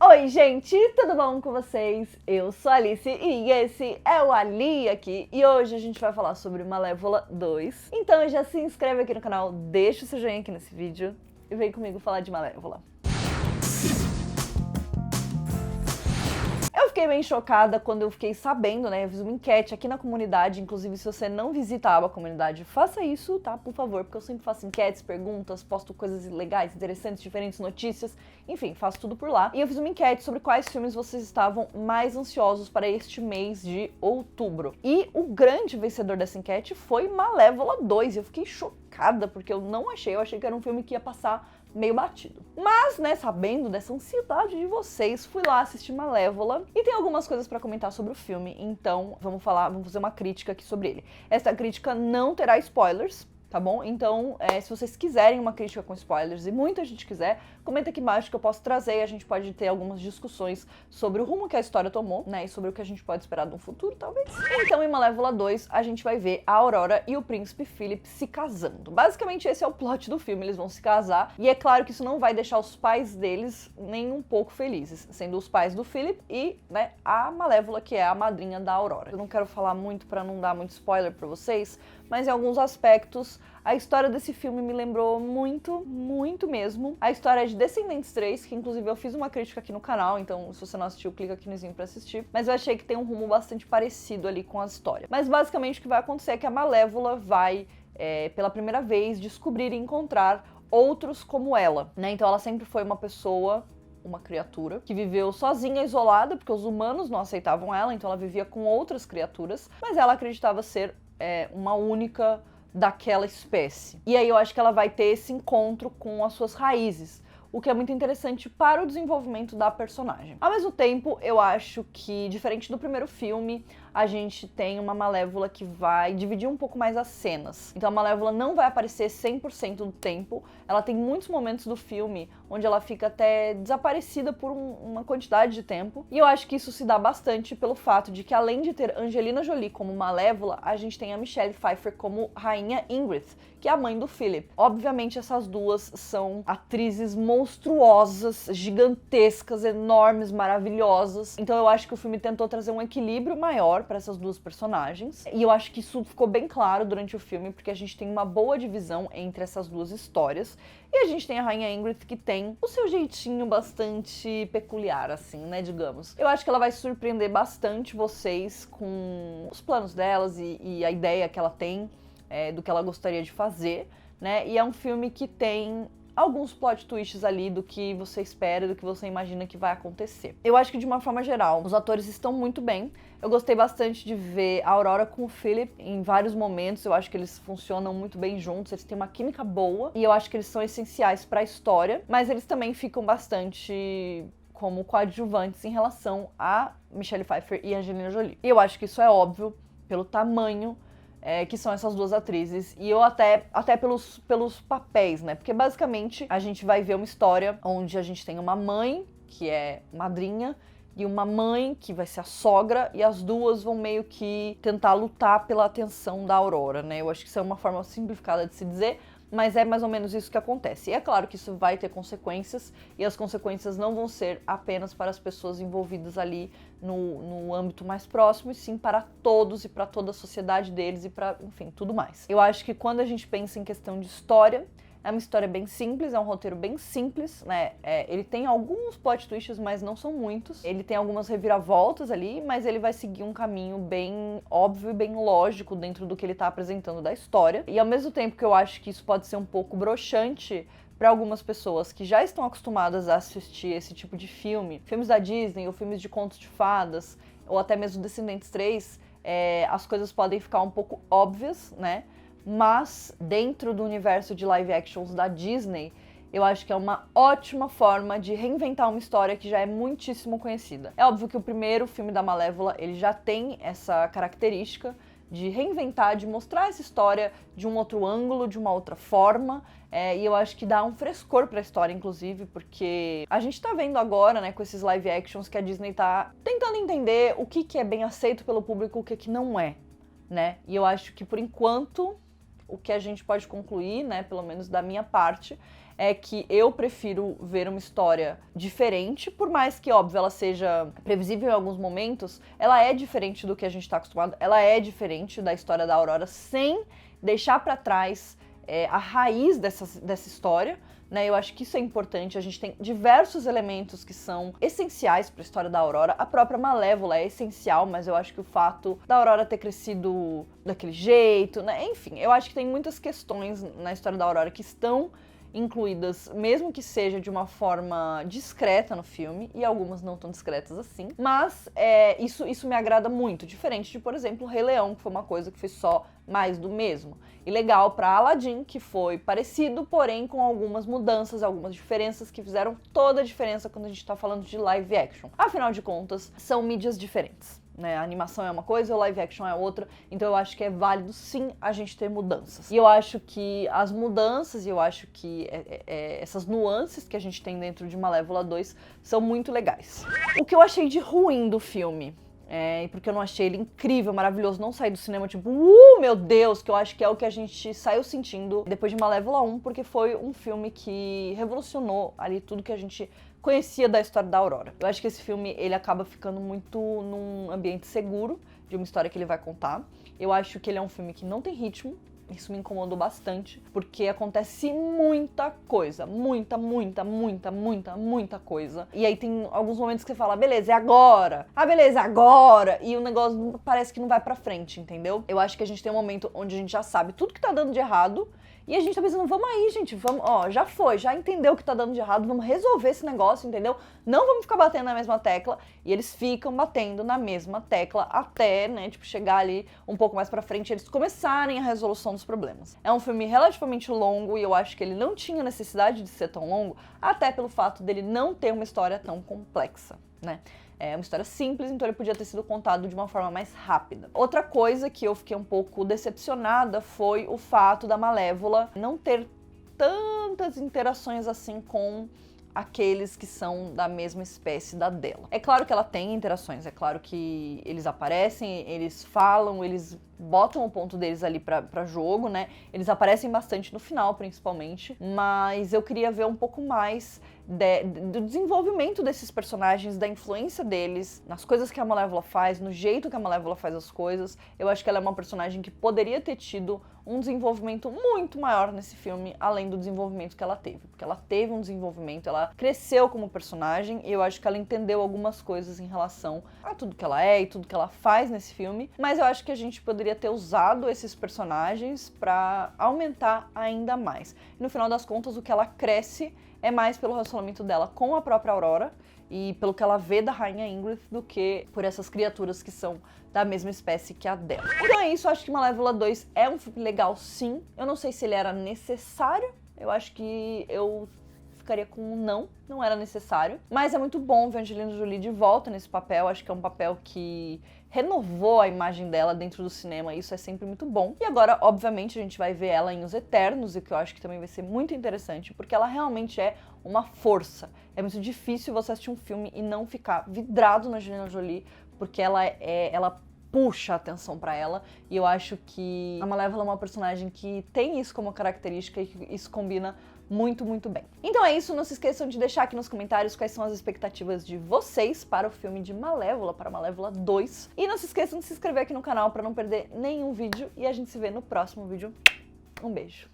Oi, gente, tudo bom com vocês? Eu sou a Alice e esse é o Ali aqui. E hoje a gente vai falar sobre Malévola 2. Então já se inscreve aqui no canal, deixa o seu joinha aqui nesse vídeo e vem comigo falar de Malévola. Eu fiquei bem chocada quando eu fiquei sabendo, né? Eu fiz uma enquete aqui na comunidade, inclusive se você não visita a aba comunidade, faça isso, tá? Por favor, porque eu sempre faço enquetes, perguntas, posto coisas legais, interessantes, diferentes notícias, enfim, faço tudo por lá. E eu fiz uma enquete sobre quais filmes vocês estavam mais ansiosos para este mês de outubro. E o grande vencedor dessa enquete foi Malévola 2. E eu fiquei chocada, porque eu achei que era um filme que ia passar meio batido. Mas, né, sabendo dessa ansiedade de vocês, fui lá assistir Malévola e tem algumas coisas pra comentar sobre o filme, então vamos fazer uma crítica aqui sobre ele. Essa crítica não terá spoilers, tá bom? Então, se vocês quiserem uma crítica com spoilers e muita gente quiser, comenta aqui embaixo que eu posso trazer e a gente pode ter algumas discussões sobre o rumo que a história tomou, né, e sobre o que a gente pode esperar no futuro, talvez. Então, em Malévola 2, a gente vai ver a Aurora e o príncipe Philip se casando. Basicamente, esse é o plot do filme, eles vão se casar, e é claro que isso não vai deixar os pais deles nem um pouco felizes, sendo os pais do Philip e, né, a Malévola, que é a madrinha da Aurora. Eu não quero falar muito pra não dar muito spoiler pra vocês, mas em alguns aspectos, a história desse filme me lembrou muito mesmo a história de Descendentes 3, que inclusive eu fiz uma crítica aqui no canal, então se você não assistiu, clica aqui no pra assistir. Mas eu achei que tem um rumo bastante parecido ali com a história. Mas basicamente o que vai acontecer é que a Malévola vai, pela primeira vez, descobrir e encontrar outros como ela, né? Então ela sempre foi uma pessoa, uma criatura, que viveu sozinha, isolada, porque os humanos não aceitavam ela, então ela vivia com outras criaturas, mas ela acreditava ser uma única daquela espécie. E aí eu acho que ela vai ter esse encontro com as suas raízes, o que é muito interessante para o desenvolvimento da personagem. Ao mesmo tempo, eu acho que, diferente do primeiro filme, a gente tem uma Malévola que vai dividir um pouco mais as cenas. Então a Malévola não vai aparecer 100% do tempo, ela tem muitos momentos do filme onde ela fica até desaparecida por uma quantidade de tempo. E eu acho que isso se dá bastante pelo fato de que, além de ter Angelina Jolie como Malévola, a gente tem a Michelle Pfeiffer como Rainha Ingrid, que é a mãe do Philip. Obviamente essas duas são atrizes monstruosas, gigantescas, enormes, maravilhosas. Então eu acho que o filme tentou trazer um equilíbrio maior para essas duas personagens. E eu acho que isso ficou bem claro durante o filme, porque a gente tem uma boa divisão entre essas duas histórias. E a gente tem a Rainha Ingrid, que tem o seu jeitinho bastante peculiar, assim, né, digamos. Eu acho que ela vai surpreender bastante vocês com os planos delas e a ideia que ela tem do que ela gostaria de fazer, né? E é um filme que tem alguns plot twists ali do que você espera, do que você imagina que vai acontecer. Eu acho que, de uma forma geral, os atores estão muito bem. Eu gostei bastante de ver a Aurora com o Philip em vários momentos. Eu acho que eles funcionam muito bem juntos, eles têm uma química boa e eu acho que eles são essenciais para a história, mas eles também ficam bastante como coadjuvantes em relação a Michelle Pfeiffer e Angelina Jolie. E eu acho que isso é óbvio pelo tamanho que são essas duas atrizes, e eu até pelos papéis, né? Porque basicamente a gente vai ver uma história onde a gente tem uma mãe, que é madrinha, e uma mãe, que vai ser a sogra, e as duas vão meio que tentar lutar pela atenção da Aurora, né? Eu acho que isso é uma forma simplificada de se dizer, mas é mais ou menos isso que acontece. E é claro que isso vai ter consequências, e as consequências não vão ser apenas para as pessoas envolvidas ali no âmbito mais próximo, e sim para todos e para toda a sociedade deles e para, enfim, tudo mais. Eu acho que quando a gente pensa em questão de história, é uma história bem simples, é um roteiro bem simples, né? Ele tem alguns plot twists, mas não são muitos. Ele tem algumas reviravoltas ali, mas ele vai seguir um caminho bem óbvio e bem lógico dentro do que ele tá apresentando da história. E ao mesmo tempo que eu acho que isso pode ser um pouco broxante para algumas pessoas que já estão acostumadas a assistir esse tipo de filme, filmes da Disney ou filmes de contos de fadas, ou até mesmo Descendentes 3, as coisas podem ficar um pouco óbvias, né? Mas dentro do universo de live actions da Disney, eu acho que é uma ótima forma de reinventar uma história que já é muitíssimo conhecida. É óbvio que o primeiro filme da Malévola, ele já tem essa característica de reinventar, de mostrar essa história de um outro ângulo, de uma outra forma, e eu acho que dá um frescor pra história, inclusive, porque a gente tá vendo agora, né, com esses live actions, que a Disney tá tentando entender o que é bem aceito pelo público, o que não é, né? E eu acho que, por enquanto, o que a gente pode concluir, né, pelo menos da minha parte, é que eu prefiro ver uma história diferente, por mais que, óbvio, ela seja previsível em alguns momentos, ela é diferente do que a gente tá acostumado, ela é diferente da história da Aurora, sem deixar pra trás a raiz dessa história, né? Eu acho que isso é importante. A gente tem diversos elementos que são essenciais para a história da Aurora. A própria Malévola é essencial, mas eu acho que o fato da Aurora ter crescido daquele jeito, né? Enfim, eu acho que tem muitas questões na história da Aurora que estão incluídas, mesmo que seja de uma forma discreta no filme, e algumas não tão discretas assim, mas isso me agrada muito, diferente de, por exemplo, o Rei Leão, que foi uma coisa que foi só mais do mesmo. E legal pra Aladdin, que foi parecido, porém com algumas mudanças, algumas diferenças que fizeram toda a diferença quando a gente tá falando de live action. Afinal de contas, são mídias diferentes, né? A animação é uma coisa, o live action é outra, então eu acho que é válido sim a gente ter mudanças. E eu acho que as mudanças, e eu acho que essas nuances que a gente tem dentro de Malévola 2 são muito legais. O que eu achei de ruim do filme, porque eu não achei ele incrível, maravilhoso, não saí do cinema tipo, meu Deus, que eu acho que é o que a gente saiu sentindo depois de Malévola 1, porque foi um filme que revolucionou ali tudo que a gente conhecia da história da Aurora. Eu acho que esse filme, ele acaba ficando muito num ambiente seguro de uma história que ele vai contar. Eu acho que ele é um filme que não tem ritmo. Isso me incomodou bastante, porque acontece muita coisa, muita coisa. E aí tem alguns momentos que você fala, beleza, é agora. Ah, beleza, é agora. E o negócio parece que não vai pra frente, entendeu? Eu acho que a gente tem um momento onde a gente já sabe tudo que tá dando de errado, e a gente tá pensando, vamos aí, gente, vamos, já foi, já entendeu o que tá dando de errado, vamos resolver esse negócio, entendeu? Não vamos ficar batendo na mesma tecla, e eles ficam batendo na mesma tecla até, né, tipo, chegar ali um pouco mais pra frente, eles começarem a resolução dos problemas. É um filme relativamente longo, e eu acho que ele não tinha necessidade de ser tão longo, até pelo fato dele não ter uma história tão complexa, né? É uma história simples, então ele podia ter sido contado de uma forma mais rápida. Outra coisa que eu fiquei um pouco decepcionada foi o fato da Malévola não ter tantas interações assim com aqueles que são da mesma espécie da dela. É claro que ela tem interações, é claro que eles aparecem, eles falam, eles botam o ponto deles ali pra jogo, né? Eles aparecem bastante no final, principalmente, mas eu queria ver um pouco mais do desenvolvimento desses personagens, da influência deles, nas coisas que a Malévola faz, no jeito que a Malévola faz as coisas. Eu acho que ela é uma personagem que poderia ter tido um desenvolvimento muito maior nesse filme, além do desenvolvimento que ela teve. Porque ela teve um desenvolvimento, ela cresceu como personagem, e eu acho que ela entendeu algumas coisas em relação a tudo que ela é e tudo que ela faz nesse filme, mas eu acho que a gente poderia ter usado esses personagens pra aumentar ainda mais. E no final das contas, o que ela cresce é mais pelo relacionamento dela com a própria Aurora e pelo que ela vê da Rainha Ingrid do que por essas criaturas que são da mesma espécie que a dela. Então é isso, eu acho que Malévola 2 é um filme legal sim. Eu não sei se ele era necessário, eu acho que eu ficaria com um não era necessário. Mas é muito bom ver a Angelina Jolie de volta nesse papel, acho que é um papel que renovou a imagem dela dentro do cinema, e isso é sempre muito bom. E agora, obviamente, a gente vai ver ela em Os Eternos, e que eu acho que também vai ser muito interessante, porque ela realmente é uma força. É muito difícil você assistir um filme e não ficar vidrado na Angelina Jolie, porque ela puxa a atenção pra ela, e eu acho que a Malévola é uma personagem que tem isso como característica e que isso combina muito bem. Então é isso, não se esqueçam de deixar aqui nos comentários quais são as expectativas de vocês para o filme de Malévola, para Malévola 2. E não se esqueçam de se inscrever aqui no canal para não perder nenhum vídeo, e a gente se vê no próximo vídeo. Um beijo!